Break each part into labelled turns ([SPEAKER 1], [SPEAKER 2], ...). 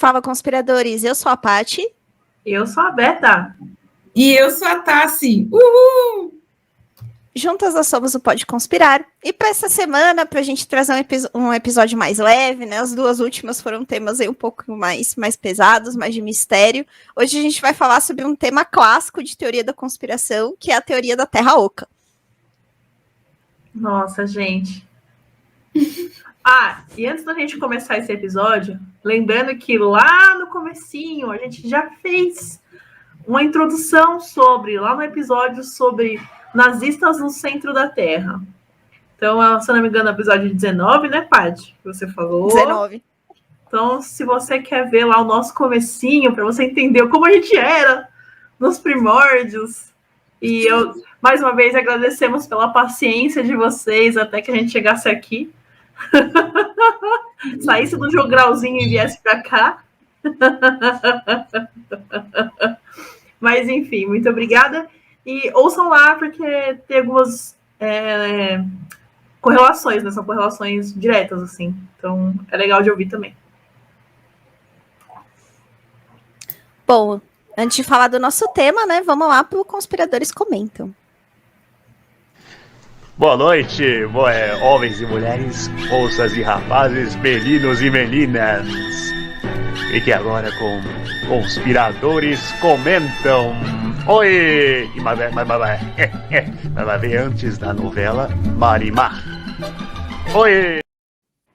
[SPEAKER 1] Fala, conspiradores. Eu sou a Paty.
[SPEAKER 2] Eu sou a Beta.
[SPEAKER 3] E eu sou a Tassi. Uhul!
[SPEAKER 1] Juntas nós somos o Pode Conspirar. E para essa semana, para a gente trazer um episódio mais leve, né? As duas últimas foram temas aí um pouco mais pesados, mais de mistério. Hoje a gente vai falar sobre um tema clássico de teoria da conspiração, que é a teoria da Terra Oca.
[SPEAKER 2] Nossa, gente. E antes da gente começar esse episódio, lembrando que lá no comecinho a gente já fez uma introdução lá no episódio sobre nazistas no centro da Terra. Então, se não me engano, é o episódio 19, né, Paty? Que você falou.
[SPEAKER 1] 19.
[SPEAKER 2] Então, se você quer ver lá o nosso comecinho, para você entender como a gente era nos primórdios. E mais uma vez, agradecemos pela paciência de vocês até que a gente chegasse aqui. Saísse do jogralzinho e viesse para cá. Mas, enfim, muito obrigada. E ouçam lá, porque tem algumas correlações, né? São correlações diretas, assim. Então, é legal de ouvir também.
[SPEAKER 1] Bom, antes de falar do nosso tema, né? Vamos lá para o Conspiradores Comentam.
[SPEAKER 4] Boa noite, homens e mulheres, moças e rapazes, meninos e meninas. Fique agora com Conspiradores Comentam. Oi! Mas vai ver antes da novela Marimar. Oi!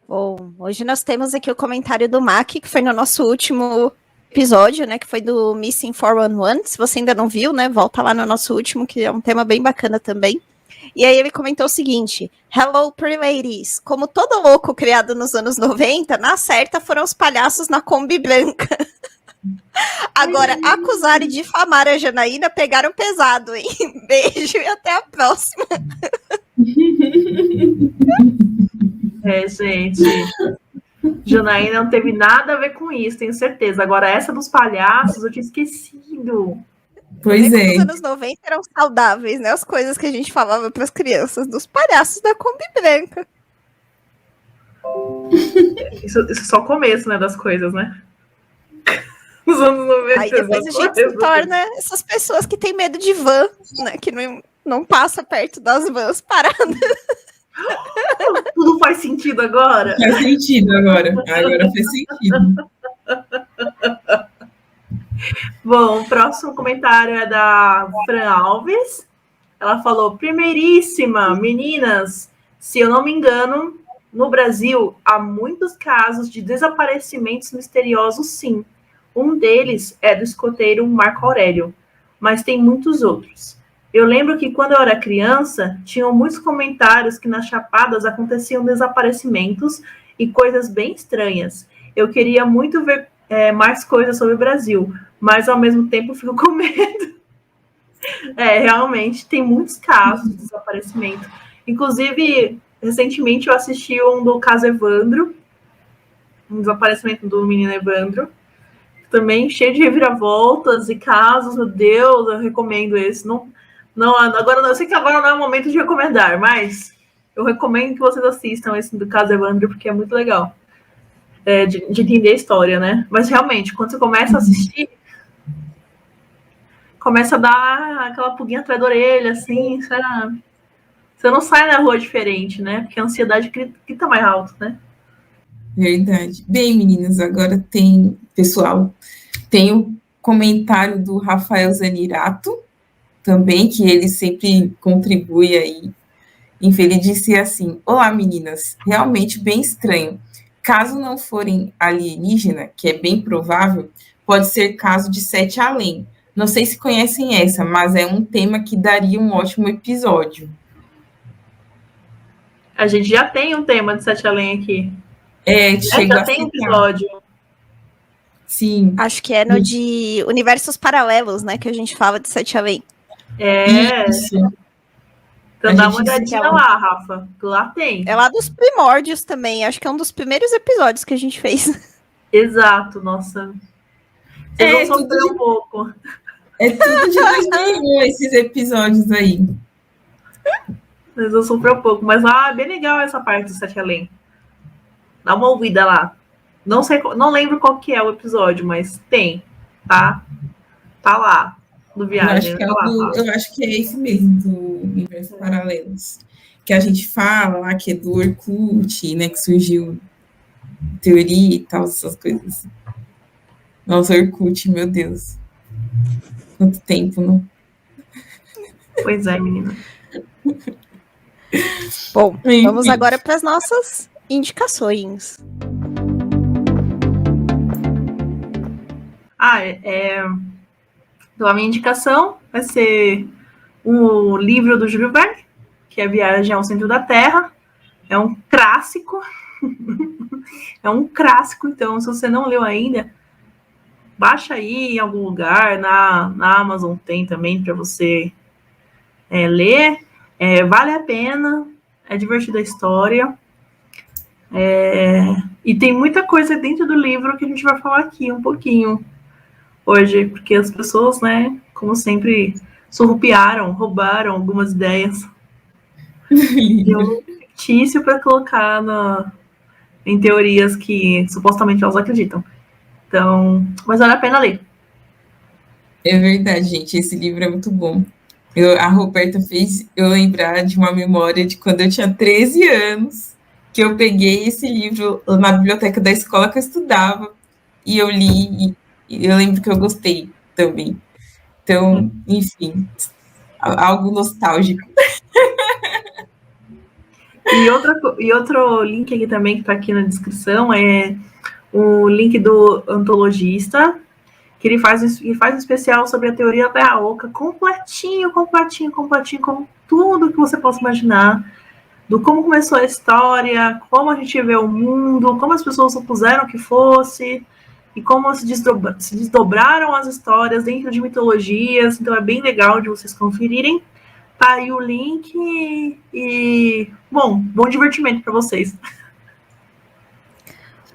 [SPEAKER 1] Bom, hoje nós temos aqui o comentário do Mac, que foi no nosso último episódio, né? Que foi do Missing 411. Se você ainda não viu, né? Volta lá no nosso último, que é um tema bem bacana também. E aí ele comentou o seguinte: Hello, pretty ladies. Como todo louco criado nos anos 90, na certa foram os palhaços na Kombi branca. Agora, acusar e difamar a Janaína pegaram pesado, hein? Beijo e até a próxima.
[SPEAKER 2] Gente. Janaína não teve nada a ver com isso, tenho certeza. Agora, essa dos palhaços, eu tinha esquecido.
[SPEAKER 3] Pois é.
[SPEAKER 1] Os anos 90 eram saudáveis, né? As coisas que a gente falava para as crianças, dos palhaços da Kombi branca.
[SPEAKER 2] Isso é só o começo, né, das coisas, né? Os anos 90.
[SPEAKER 1] Aí depois a gente se torna essas pessoas que têm medo de van, né? Que não passa perto das vans paradas.
[SPEAKER 2] Tudo faz sentido agora?
[SPEAKER 3] Faz sentido agora. Agora faz sentido.
[SPEAKER 2] Bom, o próximo comentário é da Fran Alves. Ela falou: primeiríssima, meninas, se eu não me engano, no Brasil há muitos casos de desaparecimentos misteriosos, sim. Um deles é do escoteiro Marco Aurélio, mas tem muitos outros. Eu lembro que quando eu era criança, tinham muitos comentários que nas Chapadas aconteciam desaparecimentos e coisas bem estranhas. Eu queria muito ver mais coisas sobre o Brasil, mas ao mesmo tempo fico com medo. Realmente, tem muitos casos de desaparecimento. Inclusive, recentemente eu assisti um do caso Evandro, um desaparecimento do menino Evandro, também cheio de reviravoltas e casos, meu Deus, eu recomendo esse. Agora, eu sei que agora não é o momento de recomendar, mas eu recomendo que vocês assistam esse do caso Evandro, porque é muito legal de entender a história, né? Mas realmente, quando você começa a assistir, começa a dar aquela pulguinha atrás da orelha, assim, sabe? Você não sai na rua diferente, né? Porque a ansiedade grita mais alto, né?
[SPEAKER 3] Verdade. Bem, meninas, agora tem o comentário do Rafael Zanirato, também, que ele sempre contribui aí. Enfim, ele disse assim: olá, meninas, realmente bem estranho. Caso não forem alienígena, que é bem provável, pode ser caso de Sete Além. Não sei se conhecem essa, mas é um tema que daria um ótimo episódio.
[SPEAKER 2] A gente já tem um tema de Sete Além aqui.
[SPEAKER 3] Já
[SPEAKER 2] tem um episódio.
[SPEAKER 3] Sim.
[SPEAKER 1] Acho que é no de universos paralelos, né? Que a gente fala de Sete Além.
[SPEAKER 3] Isso.
[SPEAKER 2] Então dá uma olhadinha lá, Rafa. Lá tem.
[SPEAKER 1] É lá dos primórdios também. Acho que é um dos primeiros episódios que a gente fez.
[SPEAKER 2] Exato, nossa. Vocês vão sofrer um pouco.
[SPEAKER 3] É tudo de 2001, esses episódios aí.
[SPEAKER 2] Vocês vão sofrer um pouco. Mas é bem legal essa parte do Sete Além. Dá uma ouvida lá. Não sei, não lembro qual que é o episódio, mas tem, tá? Tá lá, do Viagem. Tá lá, tá.
[SPEAKER 3] Eu acho que é esse mesmo, do Universo Paralelos. Que a gente fala lá que é do Orkut, né? Que surgiu teoria e tal, essas coisas. Nossa, Orkut, meu Deus. Quanto tempo, não?
[SPEAKER 2] Pois é, menina.
[SPEAKER 1] Bom, vamos agora para as nossas indicações.
[SPEAKER 2] Então, a minha indicação vai ser o livro do Júlio Verne, que é Viagem ao Centro da Terra. É um clássico. É um clássico, então, se você não leu ainda, baixa aí em algum lugar, na Amazon tem também para você ler. Vale a pena, é divertida a história. E tem muita coisa dentro do livro que a gente vai falar aqui um pouquinho hoje, porque as pessoas, né, como sempre, surrupiaram, roubaram algumas ideias de um fictício para colocar em teorias que supostamente elas acreditam. Então, mas vale a pena ler.
[SPEAKER 3] É verdade, gente, esse livro é muito bom. A Roberta fez eu lembrar de uma memória de quando eu tinha 13 anos, que eu peguei esse livro na biblioteca da escola que eu estudava, e eu li, e eu lembro que eu gostei também. Então, enfim, algo nostálgico.
[SPEAKER 2] E outro link aqui também que está aqui na descrição é o link do antologista, que ele faz um especial sobre a teoria da Terra Oca, completinho, com tudo que você possa imaginar, do como começou a história, como a gente vê o mundo, como as pessoas supuseram que fosse, e como se desdobraram as histórias dentro de mitologias. Então é bem legal de vocês conferirem. Tá aí o link e bom divertimento para vocês.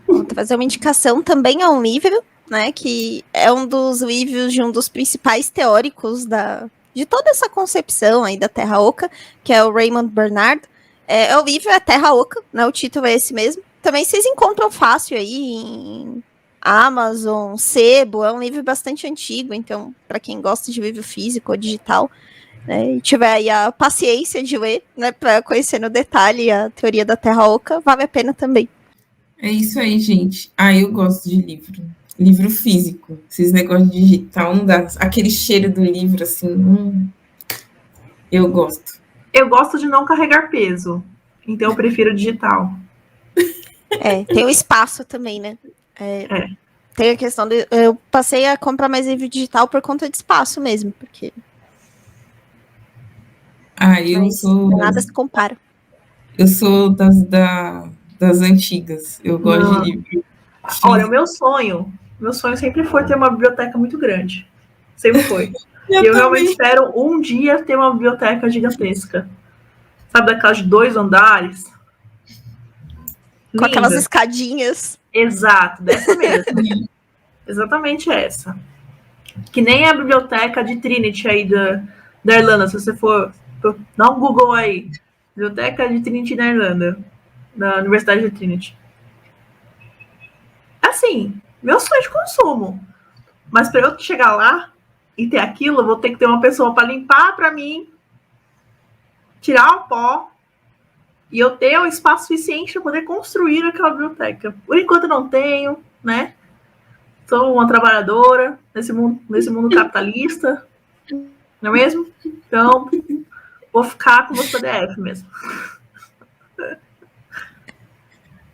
[SPEAKER 1] Vou fazer uma indicação também a um livro, né, que é um dos livros de um dos principais teóricos de toda essa concepção aí da Terra Oca, que é o Raymond Bernard. O livro é Terra Oca, né, o título é esse mesmo. Também vocês encontram fácil aí em Amazon, Sebo, é um livro bastante antigo, então para quem gosta de livro físico ou digital, né, e tiver aí a paciência de ler, né, para conhecer no detalhe a teoria da Terra Oca, vale a pena também.
[SPEAKER 3] É isso aí, gente. Eu gosto de livro físico. Esses negócios de digital, não dá. Aquele cheiro do livro, assim, eu gosto.
[SPEAKER 2] Eu gosto de não carregar peso, então eu prefiro digital.
[SPEAKER 1] Tem o espaço também, né? Tem a questão de... Eu passei a comprar mais livro digital por conta de espaço mesmo, porque... Nada se compara.
[SPEAKER 3] Eu sou das antigas. Eu gosto de livro.
[SPEAKER 2] Olha, o meu sonho sempre foi ter uma biblioteca muito grande. Sempre foi. eu realmente espero um dia ter uma biblioteca gigantesca. Sabe, daquelas de 2 andares?
[SPEAKER 1] Com aquelas escadinhas.
[SPEAKER 2] Exato, dessa mesmo. Exatamente essa. Que nem a biblioteca de Trinity aí da Irlanda, se você for... Dá um Google aí. Biblioteca de Trinity na Irlanda. Da Universidade de Trinity. Assim, meu sonho de consumo. Mas para eu chegar lá e ter aquilo, eu vou ter que ter uma pessoa para limpar para mim, tirar o pó, e eu ter um espaço suficiente para poder construir aquela biblioteca. Por enquanto não tenho, né? Sou uma trabalhadora nesse mundo capitalista, não é mesmo? Então, vou ficar com os PDF mesmo.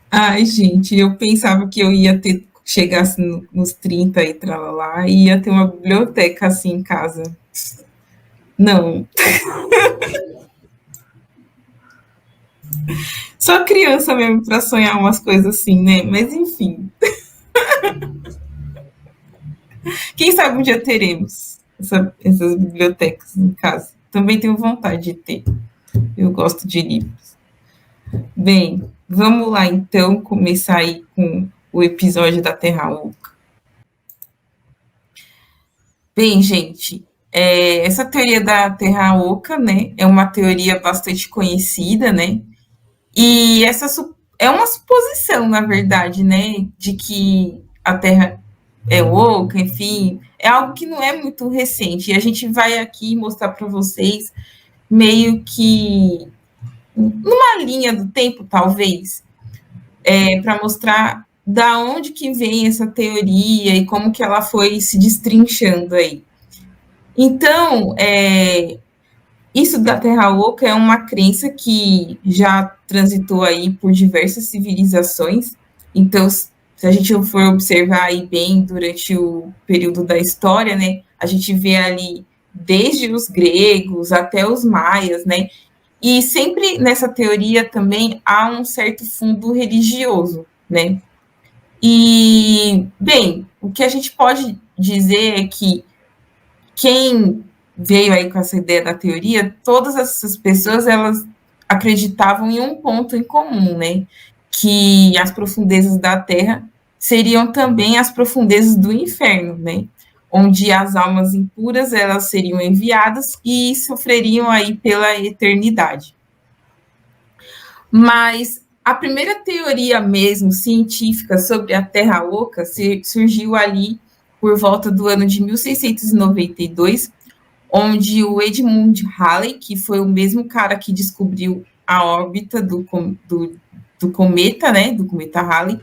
[SPEAKER 3] Ai, gente, eu pensava que eu ia chegasse nos 30 e tralalá, e ia ter uma biblioteca assim em casa. Não. Só criança mesmo para sonhar umas coisas assim, né? Mas enfim. Quem sabe um dia teremos essas bibliotecas em casa. Também tenho vontade de ter. Eu gosto de livros. Bem, vamos lá então começar aí com o episódio da Terra Oca. Bem, gente, essa teoria da Terra Oca, né, é uma teoria bastante conhecida, né? E essa é uma suposição, na verdade, né, de que a Terra é oca, enfim, é algo que não é muito recente. E a gente vai aqui mostrar para vocês meio que numa linha do tempo, talvez, para mostrar da onde que vem essa teoria e como que ela foi se destrinchando aí. Então, isso da Terra Oca é uma crença que já transitou aí por diversas civilizações. Então, se a gente for observar aí bem durante o período da história, né, a gente vê ali desde os gregos até os maias, né, e sempre nessa teoria também há um certo fundo religioso, né. E, bem, o que a gente pode dizer é que quem veio aí com essa ideia da teoria, todas essas pessoas, elas acreditavam em um ponto em comum, né? Que as profundezas da Terra seriam também as profundezas do inferno, né? Onde as almas impuras, elas seriam enviadas e sofreriam aí pela eternidade. Mas a primeira teoria mesmo científica sobre a Terra Oca surgiu ali por volta do ano de 1692, onde o Edmund Halley, que foi o mesmo cara que descobriu a órbita do cometa, né, do cometa Halley,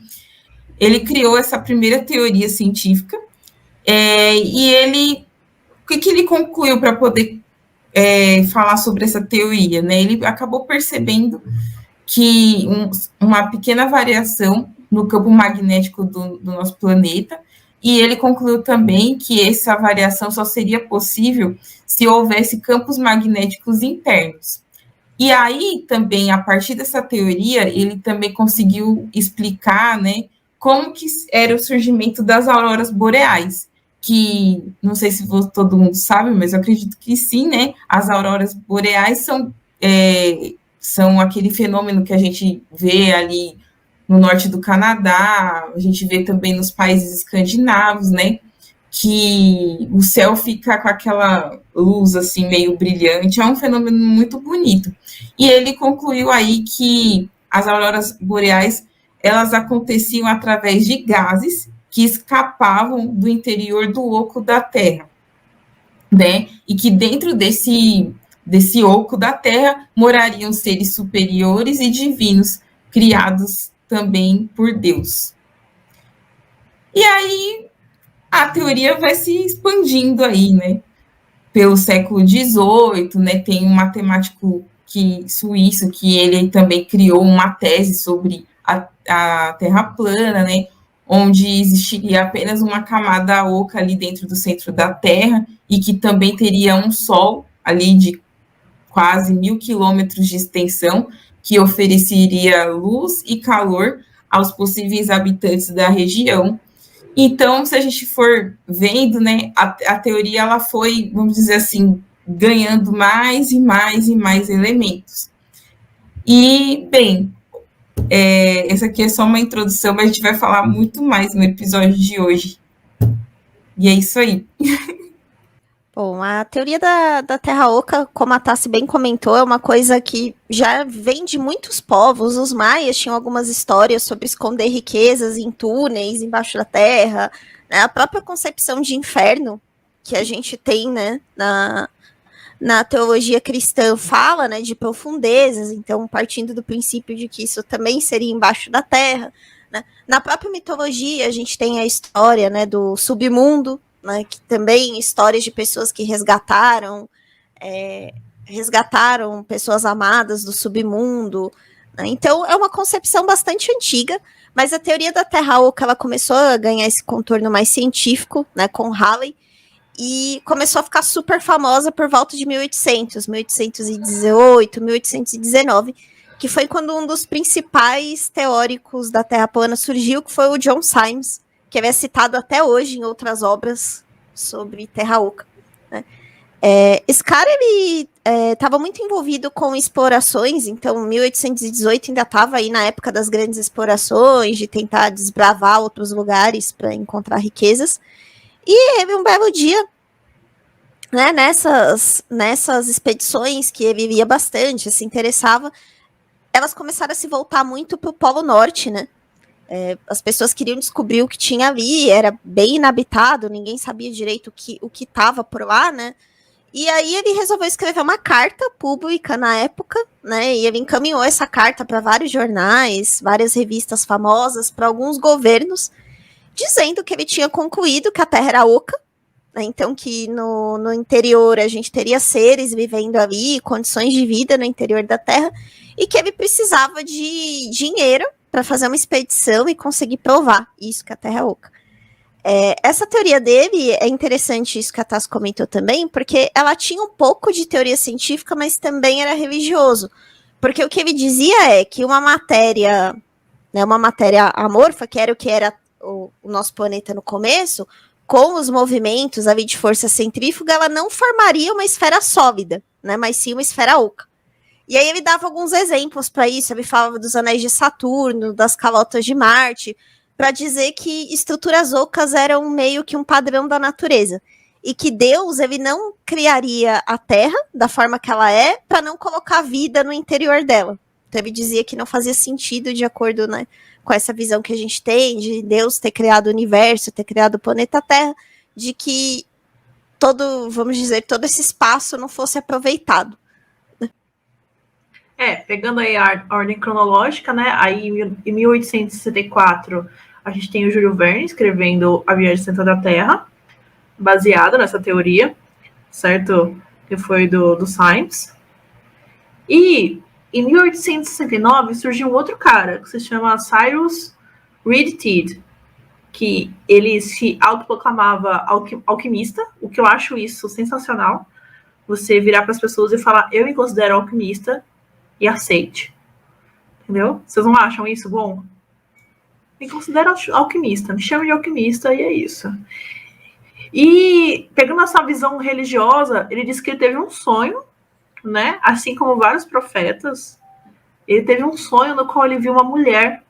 [SPEAKER 3] ele criou essa primeira teoria científica, e ele, o que ele concluiu para poder falar sobre essa teoria, né? Ele acabou percebendo que uma pequena variação no campo magnético do nosso planeta, e ele concluiu também que essa variação só seria possível se houvesse campos magnéticos internos. E aí, também, a partir dessa teoria, ele também conseguiu explicar, né, como que era o surgimento das auroras boreais, que, não sei se todo mundo sabe, mas eu acredito que sim, né, as auroras boreais são aquele fenômeno que a gente vê ali no norte do Canadá, a gente vê também nos países escandinavos, né, que o céu fica com aquela luz, assim, meio brilhante, é um fenômeno muito bonito. E ele concluiu aí que as auroras boreais, elas aconteciam através de gases que escapavam do interior do oco da Terra, né, e que dentro desse oco da Terra morariam seres superiores e divinos, criados também por Deus. E aí a teoria vai se expandindo aí, né? Pelo século XVIII, né? Tem um matemático suíço que ele também criou uma tese sobre a Terra plana, né? Onde existiria apenas uma camada oca ali dentro do centro da Terra e que também teria um Sol ali de quase 1.000 quilômetros de extensão, que ofereceria luz e calor aos possíveis habitantes da região. Então, se a gente for vendo, né, a teoria ela foi, vamos dizer assim, ganhando mais e mais e mais elementos. E, bem, essa aqui é só uma introdução, mas a gente vai falar muito mais no episódio de hoje. E é isso aí.
[SPEAKER 1] Bom, a teoria da Terra Oca, como a Tassi bem comentou, é uma coisa que já vem de muitos povos. Os maias tinham algumas histórias sobre esconder riquezas em túneis embaixo da terra, né? A própria concepção de inferno que a gente tem, né, na teologia cristã fala, né, de profundezas, então partindo do princípio de que isso também seria embaixo da terra, né? Na própria mitologia a gente tem a história, né, do submundo, né, que também histórias de pessoas que resgataram pessoas amadas do submundo, né? Então é uma concepção bastante antiga, mas a teoria da Terra Oca ela começou a ganhar esse contorno mais científico, né, com Halley, e começou a ficar super famosa por volta de 1800, 1818, 1819, que foi quando um dos principais teóricos da Terra plana surgiu, que foi o John Symes, que é citado até hoje em outras obras sobre Terra Oca, né? Esse cara, ele estava muito envolvido com explorações, então 1818 ainda estava aí na época das grandes explorações, de tentar desbravar outros lugares para encontrar riquezas, e um belo dia, né, nessas expedições que ele ia bastante, se interessava, elas começaram a se voltar muito para o Polo Norte, né? As pessoas queriam descobrir o que tinha ali, era bem inabitado, ninguém sabia direito o que estava por lá, né? E aí ele resolveu escrever uma carta pública na época, né? E ele encaminhou essa carta para vários jornais, várias revistas famosas, para alguns governos, dizendo que ele tinha concluído que a Terra era oca, né? Então que no interior a gente teria seres vivendo ali, condições de vida no interior da Terra, e que ele precisava de dinheiro para fazer uma expedição e conseguir provar isso, que a Terra é oca. Essa teoria dele é interessante, isso que a Tassi comentou também, porque ela tinha um pouco de teoria científica, mas também era religioso. Porque o que ele dizia é que uma matéria, né, uma matéria amorfa, que era o que era o nosso planeta no começo, com os movimentos ali de força centrífuga, ela não formaria uma esfera sólida, né, mas sim uma esfera oca. E aí ele dava alguns exemplos para isso, ele falava dos anéis de Saturno, das calotas de Marte, para dizer que estruturas ocas eram meio que um padrão da natureza. E que Deus, ele não criaria a Terra da forma que ela é, para não colocar vida no interior dela. Então ele dizia que não fazia sentido, de acordo, né, com essa visão que a gente tem, de Deus ter criado o universo, ter criado o planeta Terra, de que vamos dizer, todo esse espaço não fosse aproveitado.
[SPEAKER 2] Pegando aí a ordem cronológica, né? Aí em 1864 a gente tem o Júlio Verne escrevendo A Viagem Central da Terra, baseado nessa teoria, certo? Que foi do Science. E em 1869 surgiu um outro cara, que se chama Cyrus Reed Teed, que ele se autoproclamava alquimista, o que eu acho isso sensacional. Você virar para as pessoas e falar, eu me considero alquimista, e aceite. Entendeu? Vocês não acham isso bom? Me considero alquimista, me chame de alquimista e é isso. E pegando essa visão religiosa, ele disse que ele teve um sonho, né? Assim como vários profetas, ele teve um sonho no qual ele viu uma mulher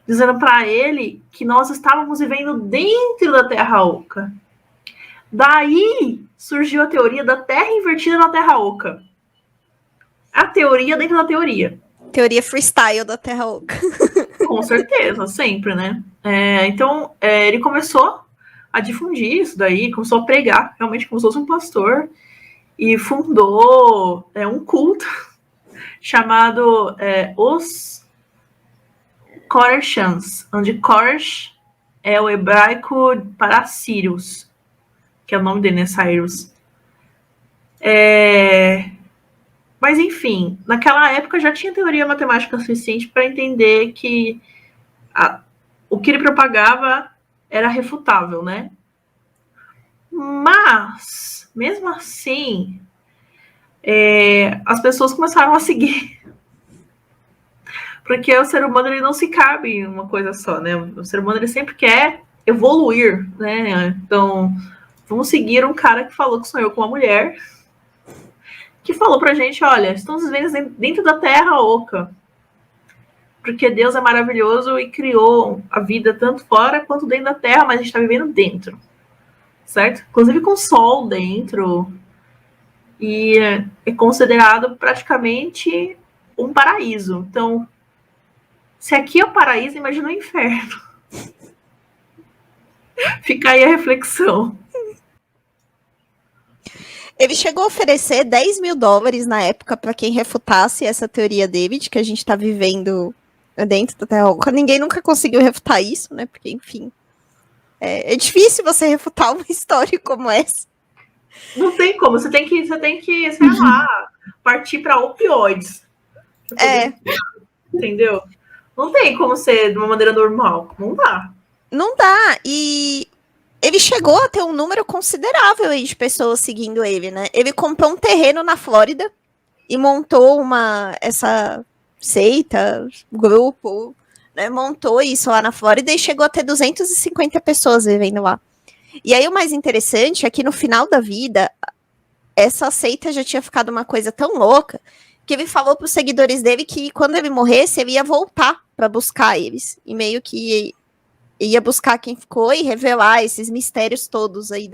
[SPEAKER 2] dizendo para ele que nós estávamos vivendo dentro da Terra Oca. Daí surgiu a teoria da Terra invertida na Terra Oca. A teoria dentro da teoria.
[SPEAKER 1] Teoria freestyle da Terra Oca.
[SPEAKER 2] Com certeza, sempre, né? Então, ele começou a difundir isso daí, começou a pregar, realmente como se fosse um pastor, e fundou um culto chamado os Koreshans, onde Koresh é o hebraico para Sirius, que é o nome dele, né? Cyrus. Mas, enfim, naquela época já tinha teoria matemática suficiente para entender que o que ele propagava era refutável, né? Mas, mesmo assim, as pessoas começaram a seguir. Porque o ser humano ele não se cabe em uma coisa só, né? O ser humano ele sempre quer evoluir, né? Então, vamos seguir um cara que falou que sonhou com uma mulher, que falou pra gente, olha, estamos vivendo dentro da Terra Oca, porque Deus é maravilhoso e criou a vida tanto fora quanto dentro da Terra, mas a gente está vivendo dentro, certo? Inclusive com sol dentro, e é considerado praticamente um paraíso. Então, se aqui é o paraíso, imagina o inferno. Fica aí a reflexão.
[SPEAKER 1] Ele chegou a oferecer $10 mil na época para quem refutasse essa teoria dele, de que a gente está vivendo dentro da Terra Oca. Ninguém nunca conseguiu refutar isso, né? Porque, enfim, é difícil você refutar uma história como essa.
[SPEAKER 2] Não tem como, você tem que sei lá, partir para opioides. Entendeu? Não tem como ser de uma maneira normal. Não dá.
[SPEAKER 1] Não dá. E ele chegou a ter um número considerável aí de pessoas seguindo ele, né? Ele comprou um terreno na Flórida e montou essa seita, grupo, né? Montou isso lá na Flórida e chegou a ter 250 pessoas vivendo lá. E aí o mais interessante é que no final da vida, essa seita já tinha ficado uma coisa tão louca que ele falou para os seguidores dele que quando ele morresse, ele ia voltar para buscar eles. E meio que ia buscar quem ficou e revelar esses mistérios todos aí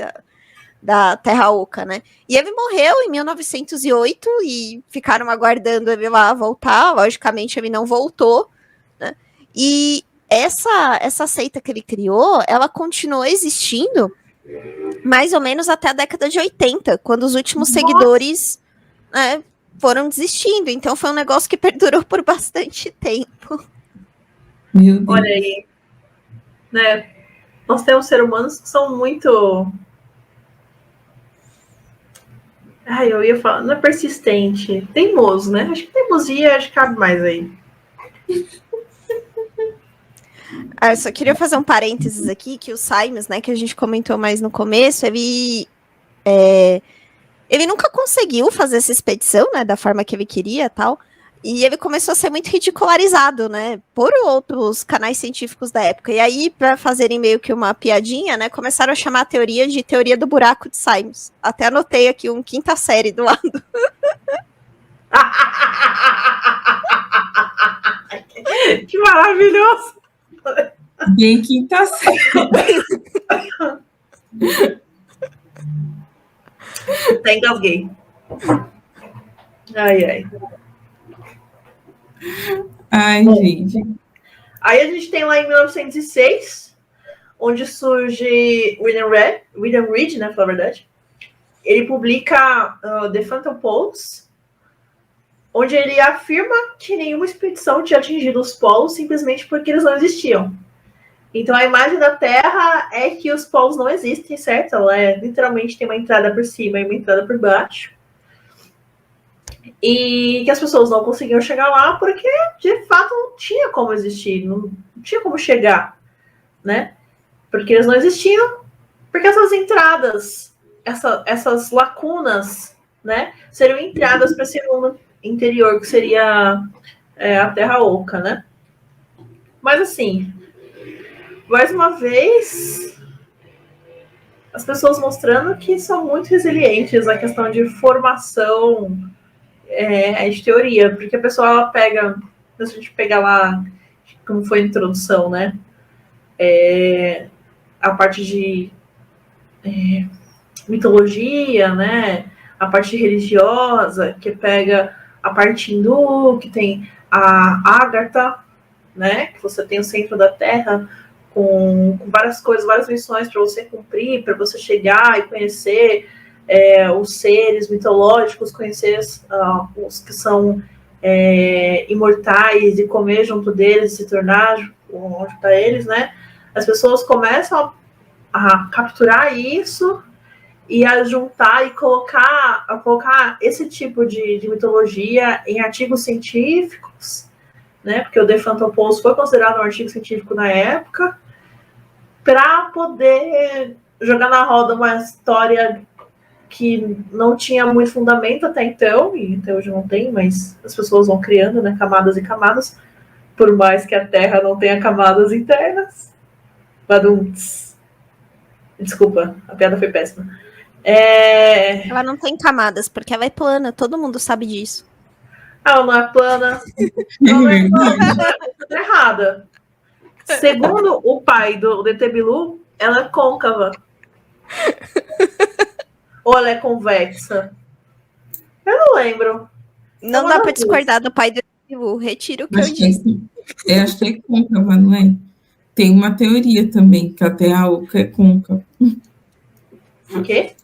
[SPEAKER 1] da Terra Oca, né? E ele morreu em 1908 e ficaram aguardando ele lá voltar. Logicamente, ele não voltou, né? E essa seita que ele criou, ela continuou existindo mais ou menos até a década de 80, quando os últimos seguidores, né, foram desistindo. Então foi um negócio que perdurou por bastante tempo.
[SPEAKER 3] Meu Deus.
[SPEAKER 2] Olha aí, né? Nós temos seres humanos que são muito... Ai, eu ia falar, não é persistente, teimoso, né? Acho que teimosia cabe mais aí.
[SPEAKER 1] Eu só queria fazer um parênteses aqui, que o Symes, né, que a gente comentou mais no começo, ele nunca conseguiu fazer essa expedição, né, da forma que ele queria e tal, e ele começou a ser muito ridicularizado, né, por outros canais científicos da época. E aí, para fazerem meio que uma piadinha, né, começaram a chamar a teoria de teoria do buraco de Symes. Até anotei aqui um quinta série do lado.
[SPEAKER 2] Que maravilhoso!
[SPEAKER 3] Bem quinta série.
[SPEAKER 2] Até engasguei. Ai, ai.
[SPEAKER 3] Ai,
[SPEAKER 2] Bom,
[SPEAKER 3] gente.
[SPEAKER 2] aí a gente tem lá em 1906, onde surge William Reed, né, pela verdade. Ele publica The Phantom Poles, onde ele afirma que nenhuma expedição tinha atingido os polos simplesmente porque eles não existiam. Então a imagem da Terra é que os polos não existem, certo? Ela literalmente tem uma entrada por cima e uma entrada por baixo. E que as pessoas não conseguiam chegar lá porque, de fato, não tinha como existir, não tinha como chegar, né? Porque eles não existiam, porque essas entradas, essas lacunas, né, seriam entradas para esse mundo interior, que seria a Terra Oca, né? Mas, assim, mais uma vez, as pessoas mostrando que são muito resilientes à questão de formação de teoria, porque a pessoa ela pega, se a gente pegar lá, como foi a introdução, né? A parte de mitologia, né? A parte religiosa, que pega a parte hindu, que tem a Agartha, né? Que você tem o centro da Terra, com várias coisas, várias missões para você cumprir, para você chegar e conhecer os seres mitológicos, conhecer os que são imortais e comer junto deles, se tornar junto a eles, né? As pessoas começam a capturar isso e a juntar e colocar esse tipo de mitologia em artigos científicos, né? Porque o The Phantom Poles foi considerado um artigo científico na época, para poder jogar na roda uma história que não tinha muito fundamento até então, e até hoje não tem, mas as pessoas vão criando, né, camadas e camadas, por mais que a Terra não tenha camadas internas. Badunts. Desculpa, a piada foi péssima.
[SPEAKER 1] Ela não tem camadas, porque ela é plana, todo mundo sabe disso.
[SPEAKER 2] Ela não é plana. Ela não é plana, ela é errada. Segundo o pai do DT Bilu, ela é côncava. Ou ela é convexa? Eu não lembro.
[SPEAKER 1] Não dá para discordar do pai do Bilu. Retiro o que eu disse.
[SPEAKER 3] Acho que é côncava, não é? Tem uma teoria também, que a Terra Oca é côncava.
[SPEAKER 2] O quê?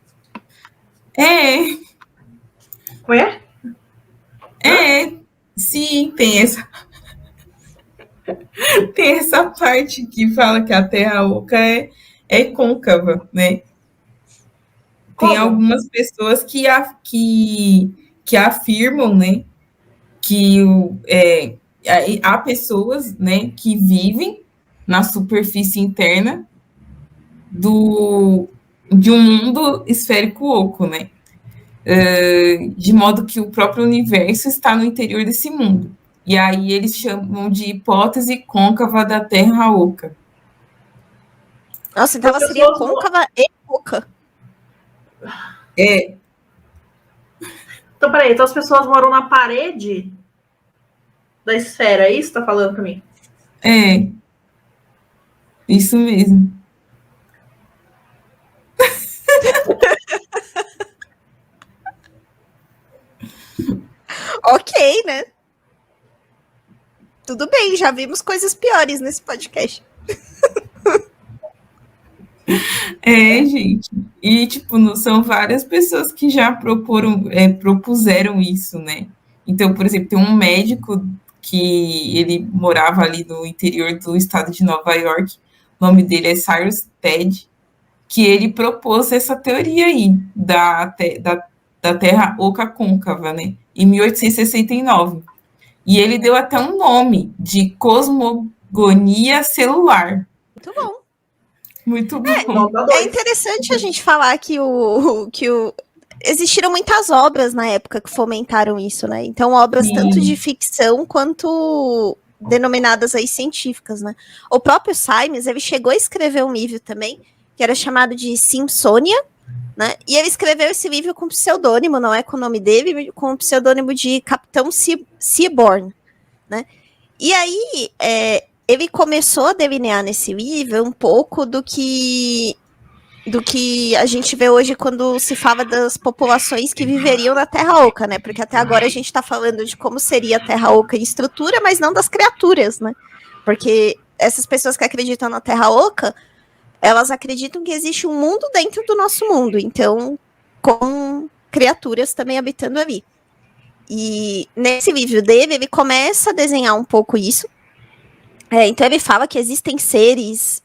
[SPEAKER 3] Como é? Sim, tem essa parte que fala que a Terra Oca é côncava, né? Tem algumas pessoas que afirmam, né, que há pessoas, né, que vivem na superfície interna de um mundo esférico oco, né? De modo que o próprio universo está no interior desse mundo. E aí eles chamam de hipótese côncava da Terra Oca.
[SPEAKER 1] Nossa, então ela seria côncava e oca.
[SPEAKER 2] Então, peraí, então as pessoas moram na parede da esfera, é isso que você tá falando pra mim?
[SPEAKER 3] Isso mesmo.
[SPEAKER 1] bem, né? Tudo bem, já vimos coisas piores nesse podcast.
[SPEAKER 3] Gente. E, tipo, não são várias pessoas que já propuseram isso, né? Então, por exemplo, tem um médico que ele morava ali no interior do estado de Nova York, o nome dele é Cyrus Ted, que ele propôs essa teoria aí da Terra oca côncava, né? Em 1869. E ele deu até um nome de cosmogonia celular.
[SPEAKER 1] Muito bom.
[SPEAKER 3] Muito bom.
[SPEAKER 1] É interessante a gente falar que existiram muitas obras na época que fomentaram isso, né? Então, obras tanto de ficção quanto denominadas aí científicas, né? O próprio Simons, ele chegou a escrever um livro também, que era chamado de Simpsonia, né? E ele escreveu esse livro com pseudônimo, não é com o nome dele, com o pseudônimo de Capitão Seaborn, né? E aí, ele começou a delinear nesse livro um pouco do que a gente vê hoje quando se fala das populações que viveriam na Terra Oca, né? Porque até agora a gente está falando de como seria a Terra Oca em estrutura, mas não das criaturas, né? Porque essas pessoas que acreditam na Terra Oca, elas acreditam que existe um mundo dentro do nosso mundo, então com criaturas também habitando ali. E nesse livro dele, ele começa a desenhar um pouco isso. Então ele fala que existem seres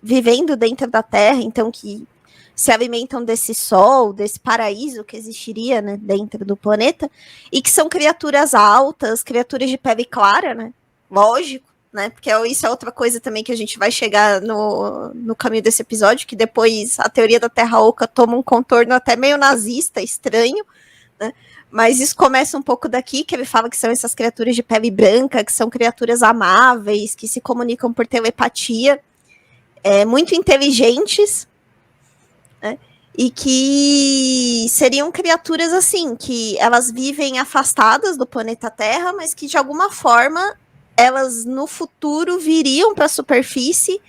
[SPEAKER 1] vivendo dentro da Terra, então que se alimentam desse sol, desse paraíso que existiria, né, dentro do planeta, e que são criaturas altas, criaturas de pele clara, né? Lógico, né? Porque isso é outra coisa também que a gente vai chegar no caminho desse episódio, que depois a teoria da Terra Oca toma um contorno até meio nazista, estranho, né? Mas isso começa um pouco daqui, que ele fala que são essas criaturas de pele branca, que são criaturas amáveis, que se comunicam por telepatia, muito inteligentes, né? E que seriam criaturas assim, que elas vivem afastadas do planeta Terra, mas que de alguma forma elas no futuro viriam para a superfície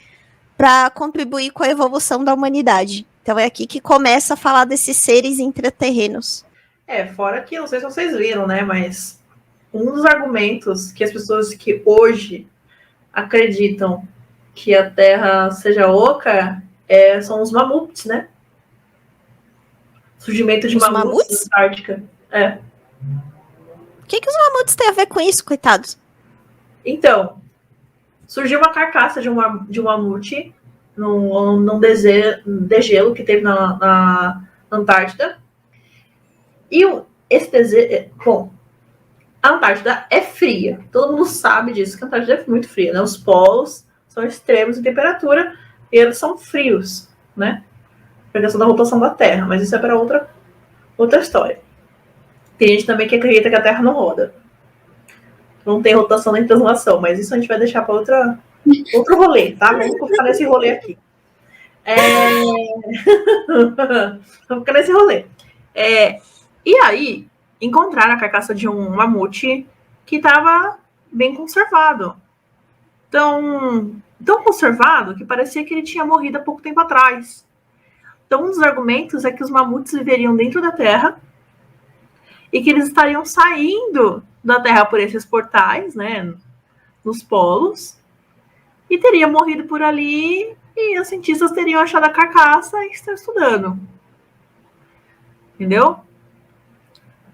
[SPEAKER 1] para contribuir com a evolução da humanidade. Então é aqui que começa a falar desses seres intraterrenos.
[SPEAKER 2] Fora que, não sei se vocês viram, né, mas um dos argumentos que as pessoas que hoje acreditam que a Terra seja oca são os mamutes, né? Surgimento de mamutes na Antártica.
[SPEAKER 1] O que os mamutes têm a ver com isso, coitados?
[SPEAKER 2] Então, surgiu uma carcaça de um mamute num degelo que teve na Antártida. E a Antártida é fria. Todo mundo sabe disso, que a Antártida é muito fria, né? Os polos são extremos em temperatura e eles são frios, né? Por questão da rotação da Terra, mas isso é para outra história. Tem gente também que acredita que a Terra não roda. Não tem rotação nem translação, mas isso a gente vai deixar para outro rolê, tá? Vamos ficar nesse rolê aqui. Vamos ficar nesse rolê. E aí, encontraram a carcaça de um mamute que estava bem conservado. Tão conservado que parecia que ele tinha morrido há pouco tempo atrás. Então, um dos argumentos é que os mamutes viveriam dentro da Terra e que eles estariam saindo da Terra por esses portais, né, nos polos, e teria morrido por ali e os cientistas teriam achado a carcaça e estão estudando. Entendeu?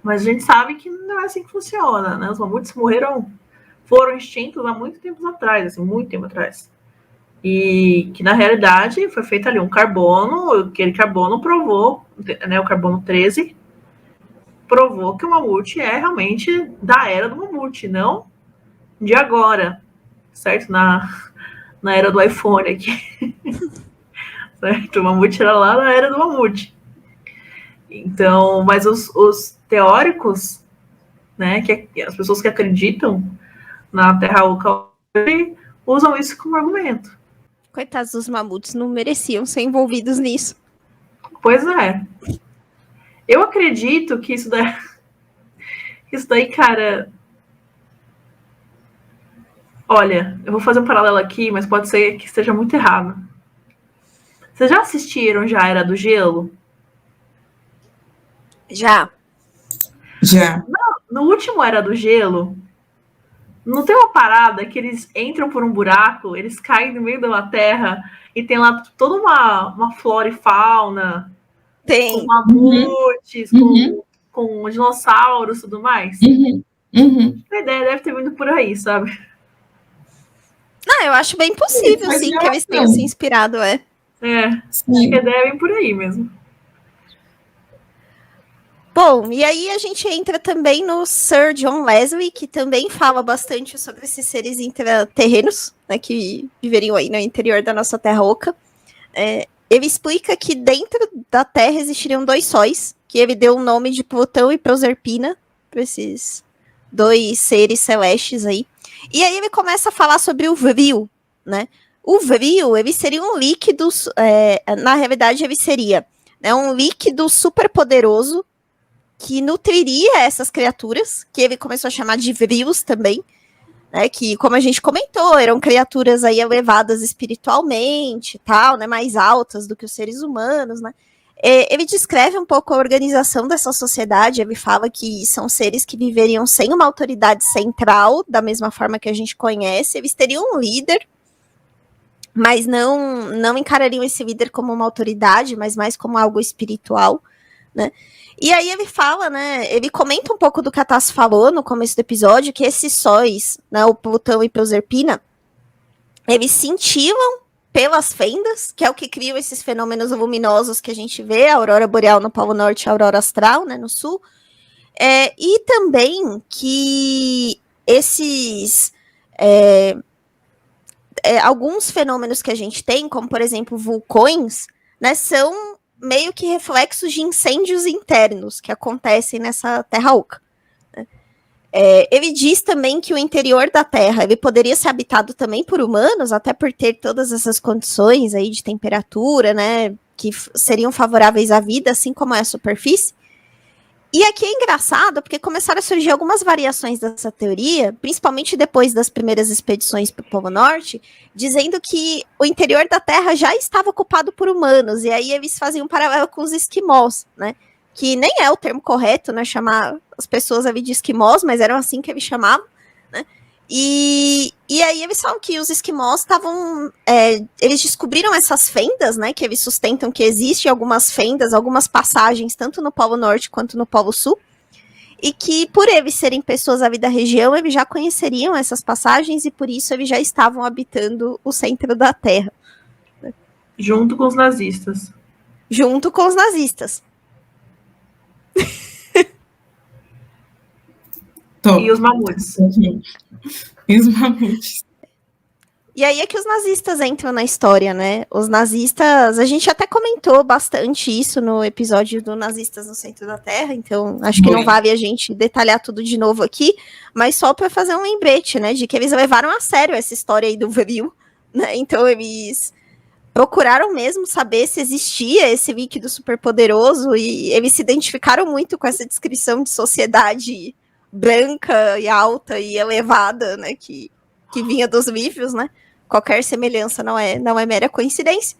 [SPEAKER 2] Mas a gente sabe que não é assim que funciona, né? Os mamutes foram extintos há muito tempo atrás, assim, muito tempo atrás. E que, na realidade, foi feito ali um carbono, aquele carbono provou, né, o carbono 13, provou que o mamute é realmente da era do mamute, não de agora, certo? Na era do iPhone aqui. Certo? O mamute era lá na era do mamute. Então, mas os teóricos, né, as pessoas que acreditam na Terra Oca usam isso como argumento.
[SPEAKER 1] Coitados dos mamutes, não mereciam ser envolvidos nisso.
[SPEAKER 2] Pois é. Eu acredito que isso daí, cara... Olha, eu vou fazer um paralelo aqui, mas pode ser que esteja muito errado. Vocês já assistiram já a Era do Gelo?
[SPEAKER 1] Já.
[SPEAKER 2] no último Era do Gelo, não tem uma parada que eles entram por um buraco, eles caem no meio da terra e tem lá toda uma flora e fauna,
[SPEAKER 1] Tem.
[SPEAKER 2] com mamutes, com dinossauros e tudo mais. A ideia deve ter vindo por aí, sabe?
[SPEAKER 1] Não, eu acho bem possível, sim, que eles tenham se inspirado,
[SPEAKER 2] Acho que a ideia vem por aí mesmo.
[SPEAKER 1] Bom, e aí a gente entra também no Sir John Leslie, que também fala bastante sobre esses seres intraterrenos, né, que viveriam aí no interior da nossa Terra Oca. Ele explica que dentro da Terra existiriam 2 sóis, que ele deu o nome de Plutão e Proserpina, para esses 2 seres celestes aí. E aí ele começa a falar sobre o Vril, né? O Vril, ele seria um líquido, na realidade ele seria, né, um líquido super poderoso que nutriria essas criaturas, que ele começou a chamar de Vrils também, né, que, como a gente comentou, eram criaturas aí elevadas espiritualmente, tal, né, mais altas do que os seres humanos, né. Ele descreve um pouco a organização dessa sociedade, ele fala que são seres que viveriam sem uma autoridade central, da mesma forma que a gente conhece, eles teriam um líder, mas não encarariam esse líder como uma autoridade, mas mais como algo espiritual, né. E aí ele fala, né, ele comenta um pouco do que a Tassi falou no começo do episódio, que esses sóis, né, o Plutão e Proserpina, eles cintilam pelas fendas, que é o que criam esses fenômenos luminosos que a gente vê, a aurora boreal no Polo Norte e a aurora astral, né, no Sul, e também que esses... alguns fenômenos que a gente tem, como por exemplo vulcões, né, são meio que reflexos de incêndios internos que acontecem nessa Terra Oca. Ele diz também que o interior da Terra ele poderia ser habitado também por humanos, até por ter todas essas condições aí de temperatura, né, que seriam favoráveis à vida, assim como é a superfície. E aqui é engraçado, porque começaram a surgir algumas variações dessa teoria, principalmente depois das primeiras expedições para o Polo Norte, dizendo que o interior da Terra já estava ocupado por humanos, e aí eles faziam um paralelo com os esquimós, né? Que nem é o termo correto, né? Chamar as pessoas ali de esquimós, mas eram assim que eles chamavam, né? E aí eles falam que os esquimós estavam... eles descobriram essas fendas, né? Que eles sustentam que existem algumas fendas, algumas passagens, tanto no Polo Norte quanto no Polo Sul, e que por eles serem pessoas ali da região, eles já conheceriam essas passagens e por isso eles já estavam habitando o centro da Terra.
[SPEAKER 2] Junto com os nazistas.
[SPEAKER 1] Junto com os nazistas.
[SPEAKER 2] E os mamutes.
[SPEAKER 3] E os mamutes.
[SPEAKER 1] E aí é que os nazistas entram na história, né? Os nazistas, a gente até comentou bastante isso no episódio do Nazistas no Centro da Terra, então acho que não vale a gente detalhar tudo de novo aqui, mas só para fazer um lembrete, né, de que eles levaram a sério essa história aí do Vril, né? Então eles procuraram mesmo saber se existia esse líquido superpoderoso e eles se identificaram muito com essa descrição de sociedade branca e alta e elevada, né, que vinha dos livros, né? Qualquer semelhança não é mera coincidência.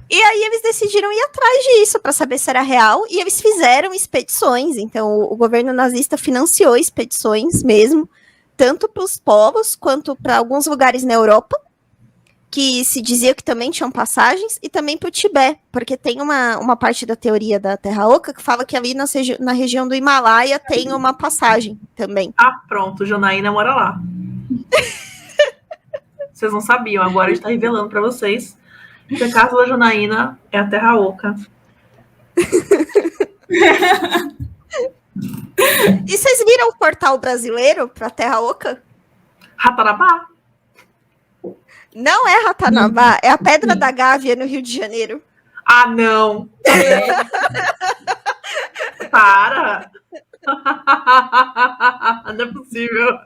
[SPEAKER 1] E aí eles decidiram ir atrás disso para saber se era real e eles fizeram expedições. Então o governo nazista financiou expedições mesmo, tanto para os polos quanto para alguns lugares na Europa, que se dizia que também tinham passagens, e também para o Tibete, porque tem uma parte da teoria da Terra Oca que fala que ali na região do Himalaia tem uma passagem também.
[SPEAKER 2] Ah, pronto, Janaína mora lá. Vocês não sabiam, agora a gente está revelando para vocês que a casa da Janaína é a Terra Oca.
[SPEAKER 1] E vocês viram o portal brasileiro para a Terra Oca?
[SPEAKER 2] Ratanabá.
[SPEAKER 1] Não é Ratanabá, é a Pedra da Gávea, no Rio de Janeiro.
[SPEAKER 2] Ah, não! Para! Não é possível.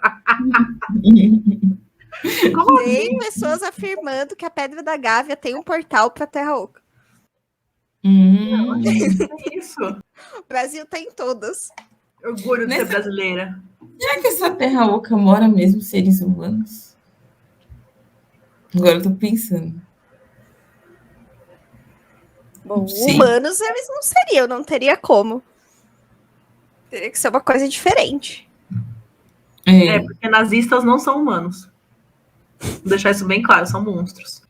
[SPEAKER 1] Como tem pessoas afirmando que a Pedra da Gávea tem um portal para a Terra Oca.
[SPEAKER 2] Não, é isso.
[SPEAKER 1] O Brasil tem todas.
[SPEAKER 2] Orgulho de ser brasileira.
[SPEAKER 3] Será que essa Terra Oca mora mesmo seres humanos? Agora eu tô pensando.
[SPEAKER 1] Bom, humanos eles não seriam, não teria como. Teria que ser uma coisa diferente.
[SPEAKER 2] Porque nazistas não são humanos. Vou deixar isso bem claro, são monstros.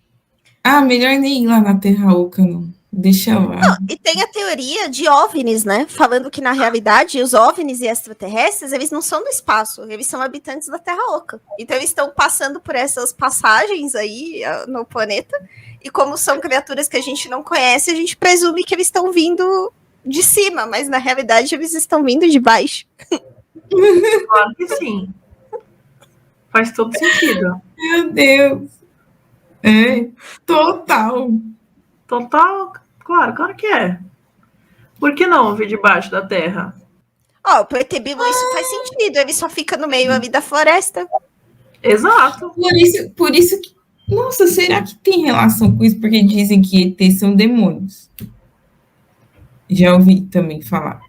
[SPEAKER 3] Melhor nem ir lá na Terra Oca, não. Deixa lá.
[SPEAKER 1] Não, e tem a teoria de OVNIs, né? Falando que, na realidade, os OVNIs e extraterrestres, eles não são do espaço, eles são habitantes da Terra Oca. Então, eles estão passando por essas passagens aí no planeta, e como são criaturas que a gente não conhece, a gente presume que eles estão vindo de cima, mas, na realidade, eles estão vindo de baixo.
[SPEAKER 2] Claro que sim. Faz todo sentido.
[SPEAKER 3] Meu Deus. Total.
[SPEAKER 2] Total, claro que é. Por que não vir debaixo da terra?
[SPEAKER 1] Pro ET Bilu isso faz sentido, ele só fica no meio ali da floresta.
[SPEAKER 2] Exato.
[SPEAKER 3] Por isso que... Nossa, será que tem relação com isso? Porque dizem que ET são demônios. Já ouvi também falar.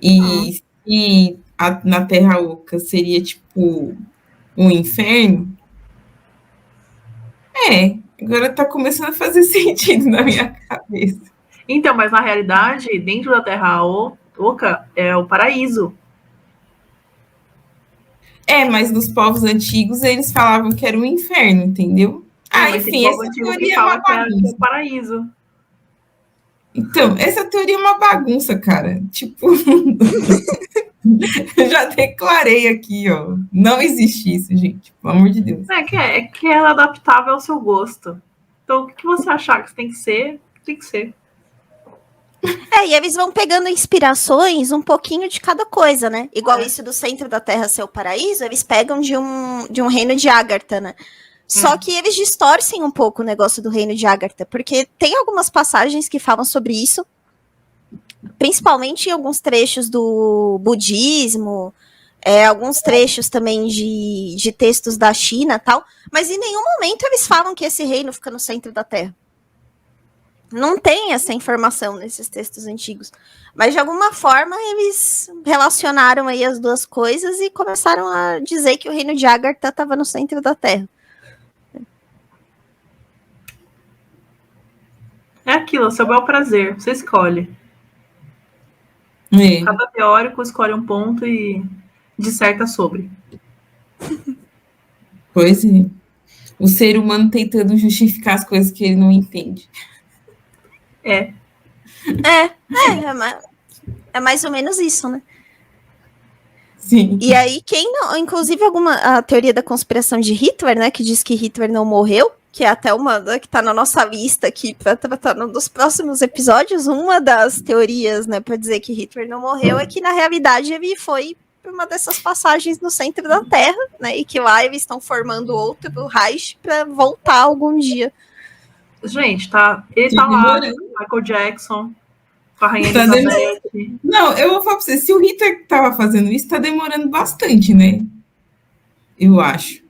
[SPEAKER 3] E se na Terra Oca seria tipo um inferno? Agora tá começando a fazer sentido na minha cabeça.
[SPEAKER 2] Então, mas na realidade, dentro da Terra Oca é o paraíso.
[SPEAKER 3] Mas nos povos antigos eles falavam que era um inferno, entendeu? Enfim, essa teoria é uma bagunça.
[SPEAKER 2] É o paraíso.
[SPEAKER 3] Então, essa teoria é uma bagunça, cara. Tipo, eu já declarei aqui, ó. Não existe isso, gente. Pelo amor de Deus.
[SPEAKER 2] É que ela é adaptável ao seu gosto. Então, o que você achar que tem que ser, tem que ser.
[SPEAKER 1] E eles vão pegando inspirações um pouquinho de cada coisa, né? Igual isso do centro da Terra ser o paraíso, eles pegam de um reino de Agartha, né? Só que eles distorcem um pouco o negócio do reino de Agartha, porque tem algumas passagens que falam sobre isso, principalmente em alguns trechos do budismo, alguns trechos também de textos da China e tal, mas em nenhum momento eles falam que esse reino fica no centro da Terra. Não tem essa informação nesses textos antigos. Mas, de alguma forma, eles relacionaram aí as duas coisas e começaram a dizer que o reino de Agartha estava no centro da Terra.
[SPEAKER 2] É aquilo, seu bel prazer. Você escolhe. Cada teórico escolhe um ponto e disserta sobre.
[SPEAKER 3] Pois é. O ser humano tentando justificar as coisas que ele não entende.
[SPEAKER 1] É mais ou menos isso, né?
[SPEAKER 3] Sim.
[SPEAKER 1] E aí, inclusive a teoria da conspiração de Hitler, né, que diz que Hitler não morreu, que é até uma que tá na nossa lista aqui para tratar nos próximos episódios, uma das teorias, né, para dizer que Hitler não morreu é que na realidade ele foi por uma dessas passagens no centro da Terra, né, e que lá eles estão formando outro Reich para voltar algum dia.
[SPEAKER 2] Gente, ele tá lá, Michael Jackson, com a Rainha Elizabeth.
[SPEAKER 3] Não, eu vou falar pra você, se o Hitler tava fazendo isso, tá demorando bastante, né? Eu acho.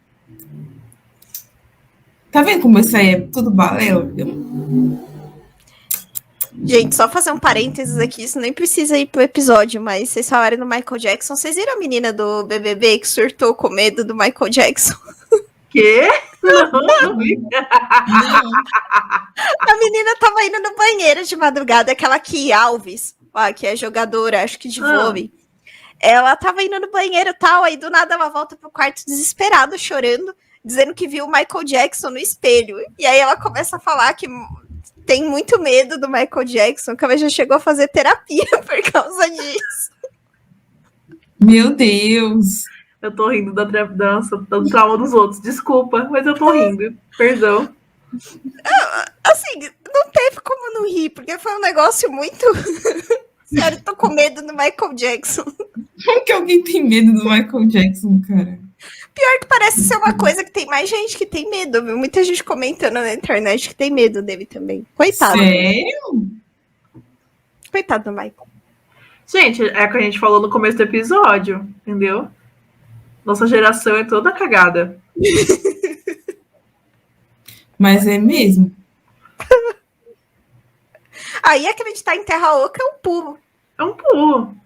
[SPEAKER 3] Tá vendo como isso aí é tudo balela?
[SPEAKER 1] Gente, só fazer um parênteses aqui, isso nem precisa ir pro episódio, mas vocês falaram do Michael Jackson, vocês viram a menina do BBB que surtou com medo do Michael Jackson?
[SPEAKER 2] Quê? Não vi.
[SPEAKER 1] A menina tava indo no banheiro de madrugada, aquela Ki Alves, que é jogadora, acho que de vôlei. Ela tava indo no banheiro e tal, aí do nada ela volta pro quarto desesperada, chorando, dizendo que viu o Michael Jackson no espelho. E aí ela começa a falar que tem muito medo do Michael Jackson, que ela já chegou a fazer terapia por causa disso.
[SPEAKER 3] Meu Deus!
[SPEAKER 2] Eu tô rindo da dança, do trauma dos outros. Desculpa, mas eu tô rindo. Perdão.
[SPEAKER 1] Assim, não teve como não rir, porque foi um negócio muito... Sério, tô com medo do Michael Jackson.
[SPEAKER 3] Como que alguém tem medo do Michael Jackson, cara?
[SPEAKER 1] Pior que parece ser uma coisa que tem mais gente que tem medo, viu? Muita gente comentando na internet que tem medo dele também. Coitado.
[SPEAKER 3] Sério?
[SPEAKER 1] Coitado do Michael.
[SPEAKER 2] Gente, é o que a gente falou no começo do episódio, entendeu? Nossa geração é toda cagada.
[SPEAKER 3] Mas é mesmo?
[SPEAKER 1] Aí acreditar em Terra Oca é um pulo.
[SPEAKER 2] É um pulo.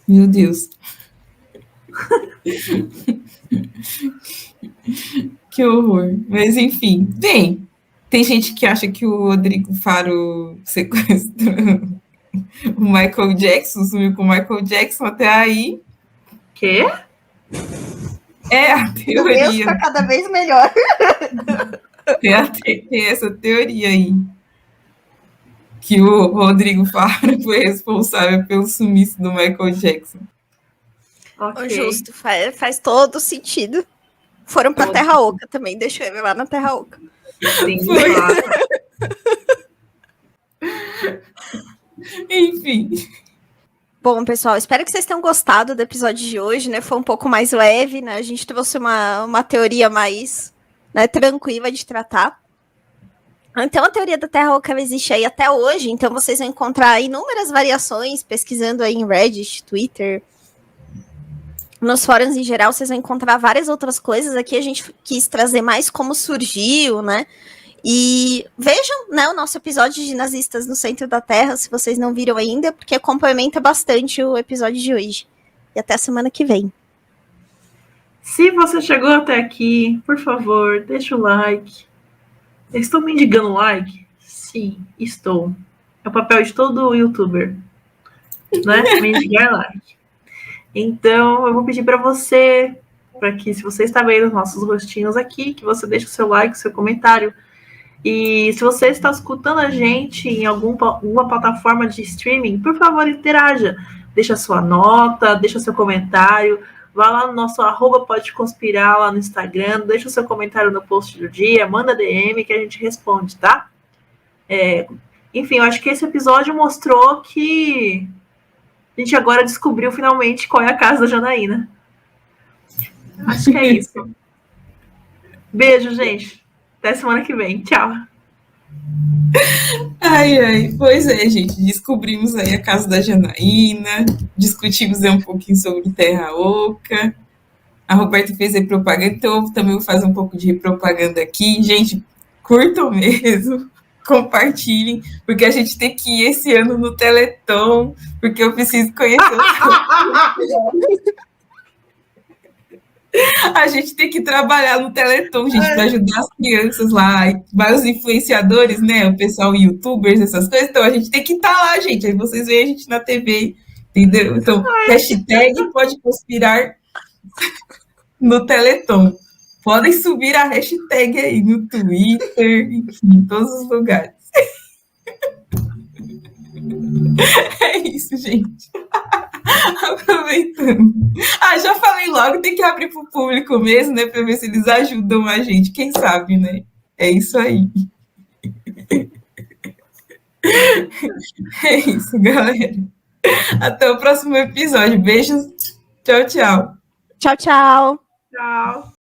[SPEAKER 3] Meu Deus. Que horror. Mas enfim. Bem, tem gente que acha que o Rodrigo Faro sequestrou O Michael Jackson sumiu com o Michael Jackson até aí.
[SPEAKER 2] Quê?
[SPEAKER 3] É a
[SPEAKER 1] O Deus
[SPEAKER 3] teoria.
[SPEAKER 1] tá cada vez melhor.
[SPEAKER 3] Tem essa teoria aí. Que o Rodrigo Faro foi responsável pelo sumiço do Michael Jackson.
[SPEAKER 2] Ok.
[SPEAKER 1] Justo, faz todo sentido. Foram pra
[SPEAKER 2] Todo.
[SPEAKER 1] Terra Oca também, deixa eu ver lá na Terra Oca.
[SPEAKER 2] Sim,
[SPEAKER 3] Foi.
[SPEAKER 2] claro.
[SPEAKER 3] Enfim.
[SPEAKER 1] Bom, pessoal, espero que vocês tenham gostado do episódio de hoje, né? Foi um pouco mais leve, né? A gente trouxe uma teoria mais, né, tranquila de tratar. Então, a teoria da Terra Oca existe aí até hoje, então vocês vão encontrar inúmeras variações, pesquisando aí em Reddit, Twitter, nos fóruns em geral, vocês vão encontrar várias outras coisas. Aqui a gente quis trazer mais como surgiu, né? E vejam, né, o nosso episódio de Nazistas no Centro da Terra, se vocês não viram ainda, porque complementa bastante o episódio de hoje. E até a semana que vem.
[SPEAKER 2] Se você chegou até aqui, por favor, deixa o like. Eu estou mendigando like? Sim, estou. É o papel de todo youtuber, né? Mendigar like. Então, eu vou pedir para você, para que, se você está vendo os nossos rostinhos aqui, que você deixe o seu like, o seu comentário. E se você está escutando a gente em alguma plataforma de streaming, por favor, interaja. Deixa a sua nota, deixa o seu comentário. Vá lá no nosso @podeconspirar lá no Instagram, deixa o seu comentário no post do dia, manda DM que a gente responde, tá? Enfim, eu acho que esse episódio mostrou que a gente agora descobriu finalmente qual é a casa da Janaína. Acho que é isso. Beijo, gente. Até semana que vem. Tchau.
[SPEAKER 3] Ai, pois é, gente. Descobrimos aí a casa da Janaína, discutimos aí um pouquinho sobre Terra Oca. A Roberta fez aí propaganda, então eu também vou fazer um pouco de propaganda aqui. Gente, curtam mesmo, compartilhem, porque a gente tem que ir esse ano no Teleton, porque eu preciso conhecer a gente tem que trabalhar no Teleton, gente, para ajudar as crianças lá, vários influenciadores, né, o pessoal, youtubers, essas coisas, então a gente tem que estar lá, gente, aí vocês veem a gente na TV, entendeu? Então, hashtag pode conspirar no Teleton. Podem subir a hashtag aí no Twitter, enfim, em todos os lugares. É isso, gente. Aproveitando. Já falei logo, tem que abrir para o público mesmo, né? Para ver se eles ajudam a gente. Quem sabe, né? É isso aí. É isso, galera. Até o próximo episódio. Beijos. Tchau, tchau.
[SPEAKER 1] Tchau, tchau.
[SPEAKER 2] Tchau.